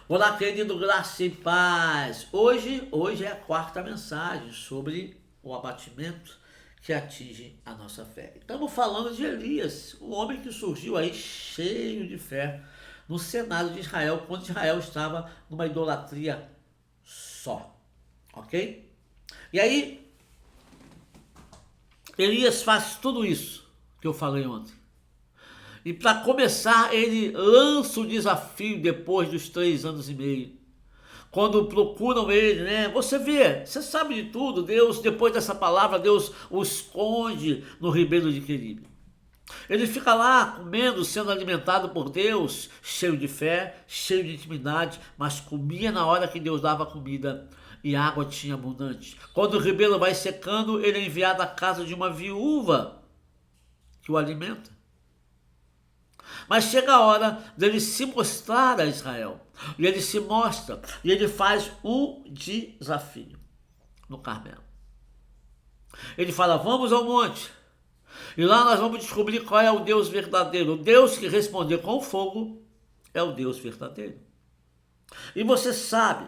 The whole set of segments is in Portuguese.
Olá, querido, graça e paz. Hoje é a quarta mensagem sobre o abatimento que atinge a nossa fé. Estamos falando de Elias, um homem que surgiu aí cheio de fé no Senado de Israel, quando Israel estava numa idolatria só. Ok? E aí, Elias faz tudo isso que eu falei ontem. E para começar, ele lança o desafio depois dos 3 anos e meio. Quando procuram ele, né? Você vê, você sabe de tudo. Deus, depois dessa palavra, Deus o esconde no ribeiro de Queribe. Ele fica lá comendo, sendo alimentado por Deus, cheio de fé, cheio de intimidade, mas comia na hora que Deus dava comida e água tinha abundante. Quando o ribeiro vai secando, ele é enviado à casa de uma viúva que o alimenta. Mas chega a hora dele se mostrar a Israel. E ele se mostra. E ele faz um desafio no Carmelo. Ele fala, vamos ao monte. E lá nós vamos descobrir qual é o Deus verdadeiro. O Deus que responder com fogo é o Deus verdadeiro. E você sabe,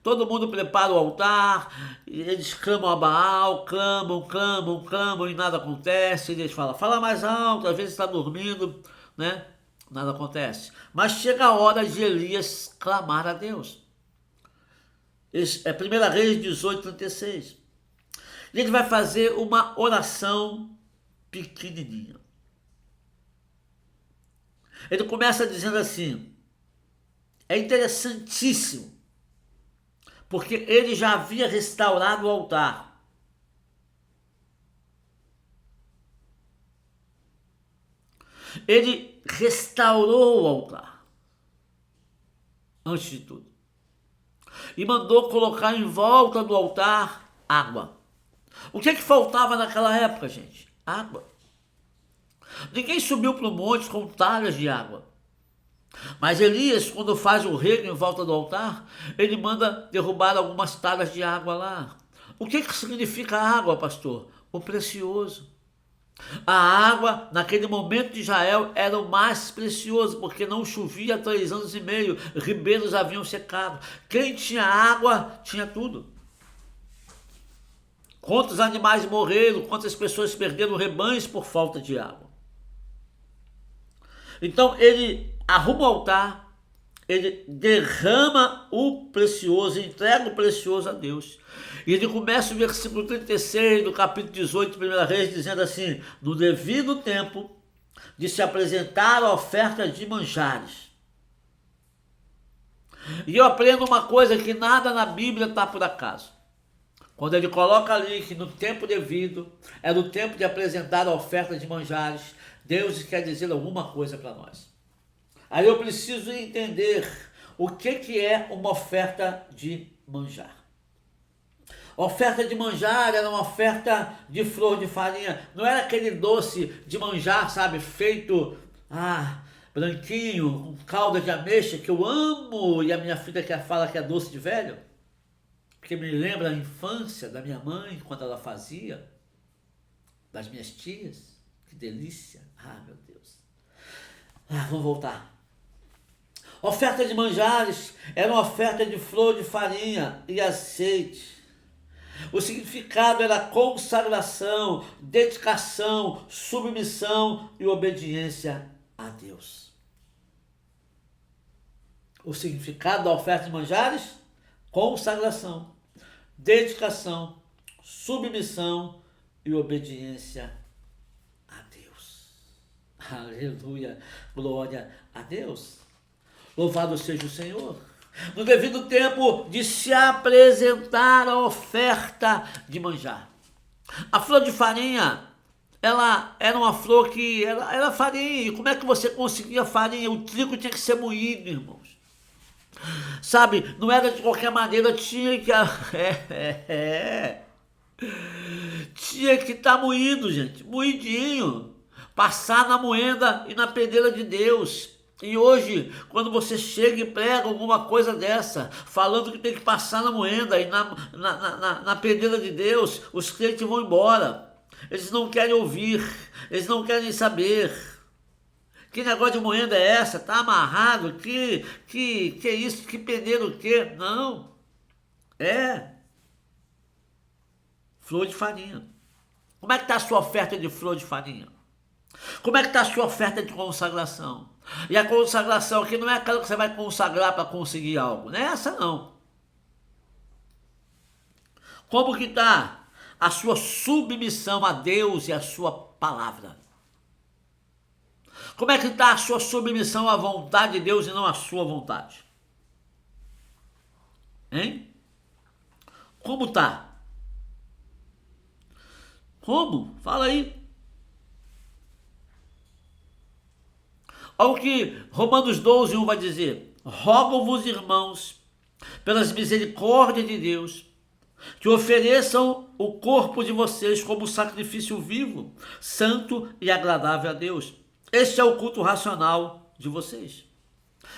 todo mundo prepara o altar, eles clamam a Baal, clamam, e nada acontece. Eles falam, fala mais alto, às vezes está dormindo, né? Nada acontece. Mas chega a hora de Elias clamar a Deus. É 1 Reis 18:36. E ele vai fazer uma oração pequenininha. Ele começa dizendo assim, é interessantíssimo, porque ele já havia restaurado o altar. Ele restaurou o altar, antes de tudo, e mandou colocar em volta do altar água. O que faltava naquela época, gente? Água. Ninguém subiu para o monte com talhas de água. Mas Elias, quando faz o rego em volta do altar, ele manda derrubar algumas talhas de água lá. O que significa água, pastor? O precioso. A água, naquele momento de Israel, era o mais precioso, porque não chovia há 3 anos e meio, ribeiros haviam secado. Quem tinha água, tinha tudo. Quantos animais morreram, quantas pessoas perderam rebanhos por falta de água. Então ele arruma o altar, ele derrama o precioso, entrega o precioso a Deus. E ele começa o versículo 36 do capítulo 18, 1 Reis, dizendo assim, no devido tempo de se apresentar a oferta de manjares. E eu aprendo uma coisa, que nada na Bíblia está por acaso. Quando ele coloca ali que no tempo devido, é no tempo de apresentar a oferta de manjares, Deus quer dizer alguma coisa para nós. Aí eu preciso entender o que é uma oferta de manjar. A oferta de manjar era uma oferta de flor de farinha. Não era aquele doce de manjar, sabe, feito branquinho, com calda de ameixa, que eu amo, e a minha filha que fala que é doce de velho, porque me lembra a infância da minha mãe, quando ela fazia, das minhas tias. Que delícia. Meu Deus. Vamos voltar. Oferta de manjares era uma oferta de flor de farinha e azeite. O significado era consagração, dedicação, submissão e obediência a Deus. O significado da oferta de manjares? Consagração, dedicação, submissão e obediência a Deus. Aleluia, glória a Deus. Louvado seja o Senhor. No devido tempo de se apresentar a oferta de manjar. A flor de farinha, ela era uma flor que era farinha. E como é que você conseguia farinha? O trigo tinha que ser moído, irmãos. Sabe, não era de qualquer maneira, tinha que... Tinha que estar moído, gente. Moidinho. Passar na moenda e na peneira de Deus. E hoje, quando você chega e prega alguma coisa dessa, falando que tem que passar na moenda e na peneira de Deus, os crentes vão embora. Eles não querem ouvir, eles não querem saber. Que negócio de moenda é essa? Tá amarrado? Que é isso? Que peneiro o quê? Não. É flor de farinha. Como é que está a sua oferta de flor de farinha? Como é que está a sua oferta de consagração? E a consagração aqui não é aquela que você vai consagrar para conseguir algo. Não é essa não. Como que está a sua submissão a Deus e a sua palavra? Como é que está a sua submissão à vontade de Deus e não à sua vontade? Hein? Como está? Como? Fala aí. Olha o que Romanos 12:1 vai dizer. Rogo-vos, irmãos, pelas misericórdias de Deus, que ofereçam o corpo de vocês como sacrifício vivo, santo e agradável a Deus. Este é o culto racional de vocês.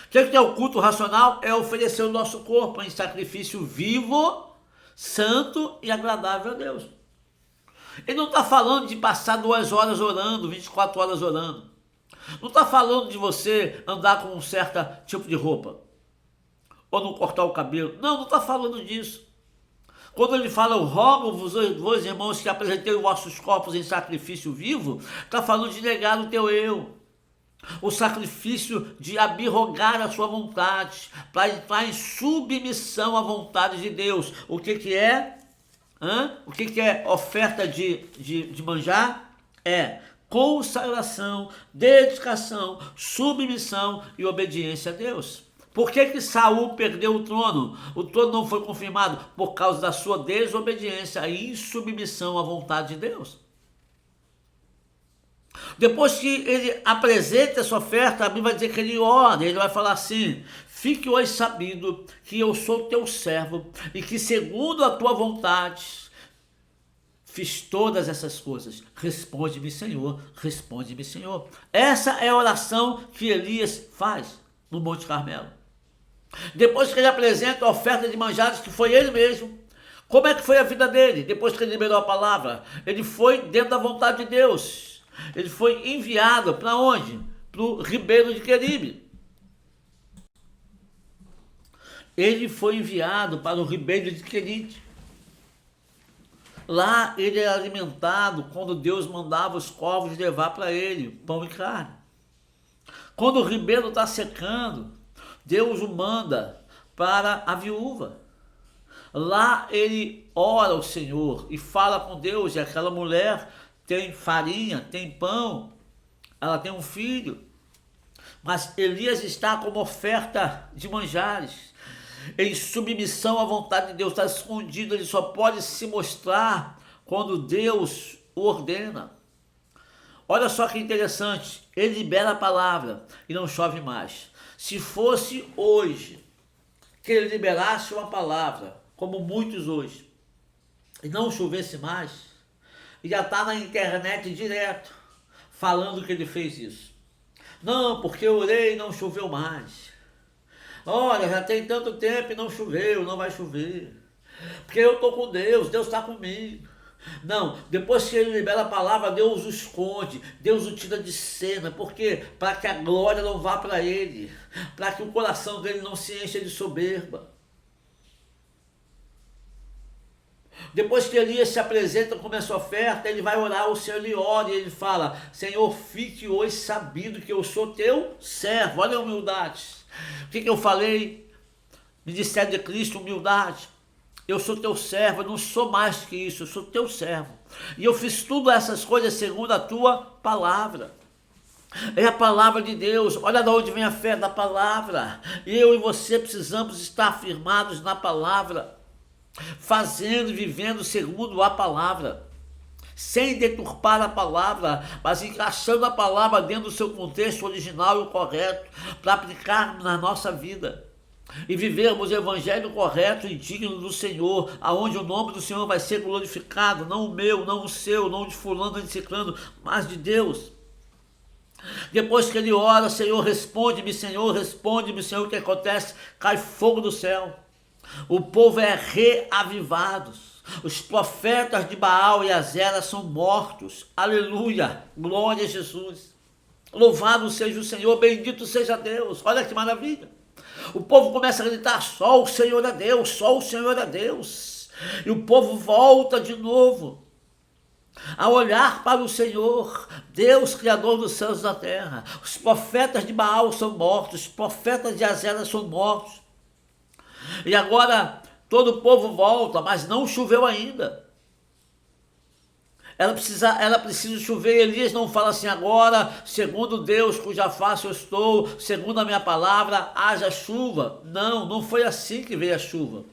O que é o culto racional? É oferecer o nosso corpo em sacrifício vivo, santo e agradável a Deus. Ele não está falando de passar 2 horas orando, 24 horas orando. Não está falando de você andar com um certo tipo de roupa. Ou não cortar o cabelo. Não está falando disso. Quando ele fala, eu rogo-vos, irmãos, que apresentei os vossos corpos em sacrifício vivo, está falando de negar o teu eu. O sacrifício de abrogar a sua vontade, para entrar em submissão à vontade de Deus. O que é? O que é oferta de manjar? É consagração, dedicação, submissão e obediência a Deus. Por que Saul perdeu o trono? O trono não foi confirmado por causa da sua desobediência e insubmissão à vontade de Deus. Depois que ele apresenta essa oferta, a Bíblia vai dizer que ele ora, ele vai falar assim: fique hoje sabido que eu sou teu servo e que segundo a tua vontade fiz todas essas coisas. Responde-me, Senhor, responde-me, Senhor. Essa é a oração que Elias faz no Monte Carmelo. Depois que ele apresenta a oferta de manjares, que foi ele mesmo. Como é que foi a vida dele? Depois que ele liberou a palavra, ele foi dentro da vontade de Deus. Ele foi enviado para onde? Para o ribeiro de Queribe. Ele foi enviado para o ribeiro de Queribe. Lá ele era alimentado quando Deus mandava os corvos levar para ele pão e carne. Quando o ribeiro está secando, Deus o manda para a viúva. Lá ele ora ao Senhor e fala com Deus, e aquela mulher tem farinha, tem pão, ela tem um filho. Mas Elias está como oferta de manjares, em submissão à vontade de Deus, está escondido, ele só pode se mostrar quando Deus o ordena. Olha só que interessante, ele libera a palavra e não chove mais. Se fosse hoje que ele liberasse uma palavra, como muitos hoje, e não chovesse mais, já está na internet direto, falando que ele fez isso. Não, porque eu orei e não choveu mais. Olha, já tem tanto tempo e não choveu, não vai chover. Porque eu estou com Deus, Deus está comigo. Não, depois que ele libera a palavra, Deus o esconde, Deus o tira de cena. Por quê? Para que a glória não vá para ele, para que o coração dele não se encha de soberba. Depois que Elias se apresenta com essa oferta, ele vai orar ao Senhor, ele ora e ele fala: Senhor, fique hoje sabendo que eu sou teu servo. Olha a humildade. O que eu falei? Ministério de Cristo, humildade. Eu sou teu servo, eu não sou mais que isso, eu sou teu servo. E eu fiz tudo essas coisas segundo a tua palavra. É a palavra de Deus. Olha de onde vem a fé, da palavra. Eu e você precisamos estar firmados na palavra, fazendo e vivendo segundo a palavra, sem deturpar a palavra, mas encaixando a palavra dentro do seu contexto original e correto, para aplicar na nossa vida e vivermos o evangelho correto e digno do Senhor, aonde o nome do Senhor vai ser glorificado, não o meu, não o seu, não de fulano, nem de ciclano, mas de Deus. Depois que ele ora: Senhor, responde-me, Senhor, o que acontece? Cai fogo do céu, o povo é reavivado, os profetas de Baal e Azera são mortos, aleluia, glória a Jesus. Louvado seja o Senhor, bendito seja Deus. Olha que maravilha. O povo começa a gritar, só o Senhor é Deus, só o Senhor é Deus. E o povo volta de novo a olhar para o Senhor, Deus, Criador dos céus e da terra. Os profetas de Baal são mortos, os profetas de Azera são mortos. E agora todo o povo volta, mas não choveu ainda. Ela precisa chover. Elias não fala assim, agora, segundo Deus, cuja face eu estou, segundo a minha palavra, haja chuva. Não, não foi assim que veio a chuva.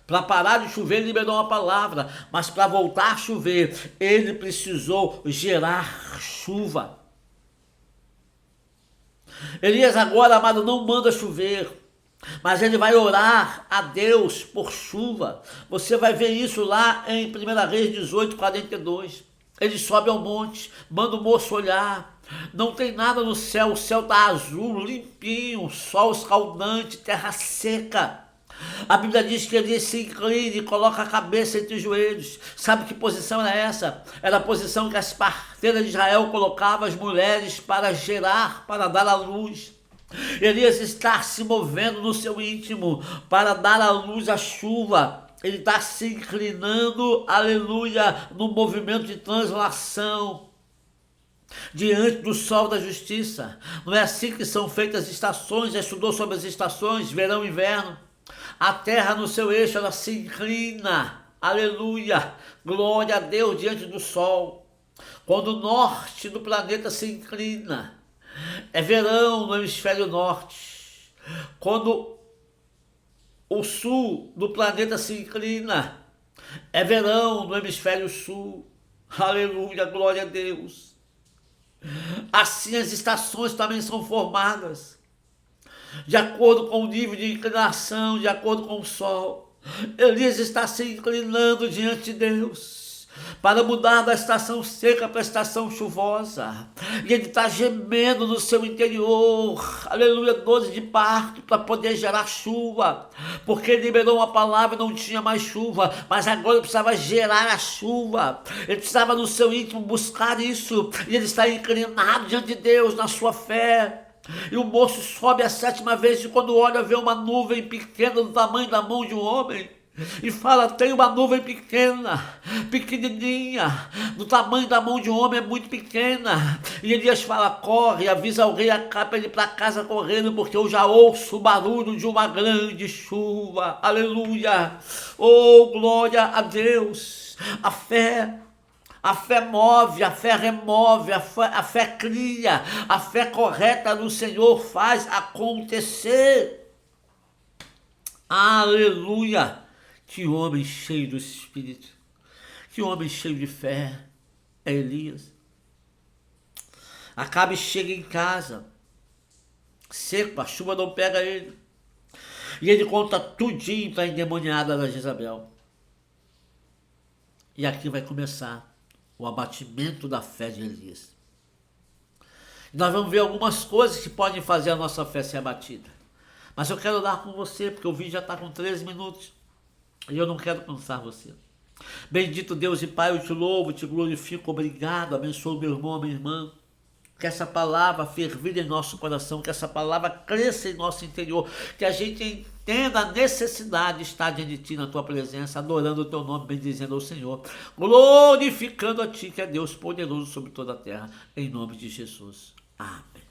Para parar de chover, ele liberou uma palavra, mas para voltar a chover, ele precisou gerar chuva. Elias agora, amado, não manda chover, mas ele vai orar a Deus por chuva. Você vai ver isso lá em 1 Reis 18, 42. Ele sobe ao monte, manda o moço olhar. Não tem nada no céu, o céu está azul, limpinho, sol escaldante, terra seca. A Bíblia diz que ele se inclina e coloca a cabeça entre os joelhos. Sabe que posição era essa? Era a posição que as parteiras de Israel colocavam as mulheres para gerar, para dar à luz. Elias está se movendo no seu íntimo para dar à luz a chuva. Ele está se inclinando, aleluia, no movimento de translação diante do sol da justiça. Não é assim que são feitas as estações? Já estudou sobre as estações, verão e inverno? A terra no seu eixo, ela se inclina, aleluia, glória a Deus, diante do sol. Quando o norte do planeta se inclina, é verão no hemisfério norte. Quando o sul do planeta se inclina, é verão no hemisfério sul. Aleluia, glória a Deus. Assim as estações também são formadas, de acordo com o nível de inclinação, de acordo com o sol. Elias está se inclinando diante de Deus para mudar da estação seca para a estação chuvosa. E ele está gemendo no seu interior, aleluia, dores de parto, para poder gerar chuva. Porque ele liberou uma palavra e não tinha mais chuva, mas agora ele precisava gerar a chuva. Ele precisava no seu íntimo buscar isso. E ele está inclinado diante de Deus na sua fé. E o moço sobe a 7ª vez e quando olha vê uma nuvem pequena do tamanho da mão de um homem. E fala, tem uma nuvem pequena, pequenininha, do tamanho da mão de um homem, é muito pequena. E Elias fala, corre, avisa o rei Acabe para ele ir para casa correndo, porque eu já ouço o barulho de uma grande chuva. Aleluia, oh glória a Deus. A fé move, a fé remove, a fé cria, a fé correta no Senhor faz acontecer. Aleluia! Que homem cheio do Espírito, que homem cheio de fé é Elias. Acabe chega em casa, seco, a chuva não pega ele. E ele conta tudinho para a endemoniada da Jezabel. E aqui vai começar o abatimento da fé de Elias. Nós vamos ver algumas coisas que podem fazer a nossa fé ser abatida. Mas eu quero dar com você, porque o vídeo já está com 13 minutos. E eu não quero cansar você. Bendito Deus e Pai, eu te louvo, te glorifico, obrigado, abençoe meu irmão, minha irmã. Que essa palavra fervilhe em nosso coração, que essa palavra cresça em nosso interior, que a gente entenda a necessidade de estar diante de Ti, na Tua presença, adorando o Teu nome, bendizendo ao Senhor, glorificando a Ti, que é Deus poderoso sobre toda a terra, em nome de Jesus. Amém.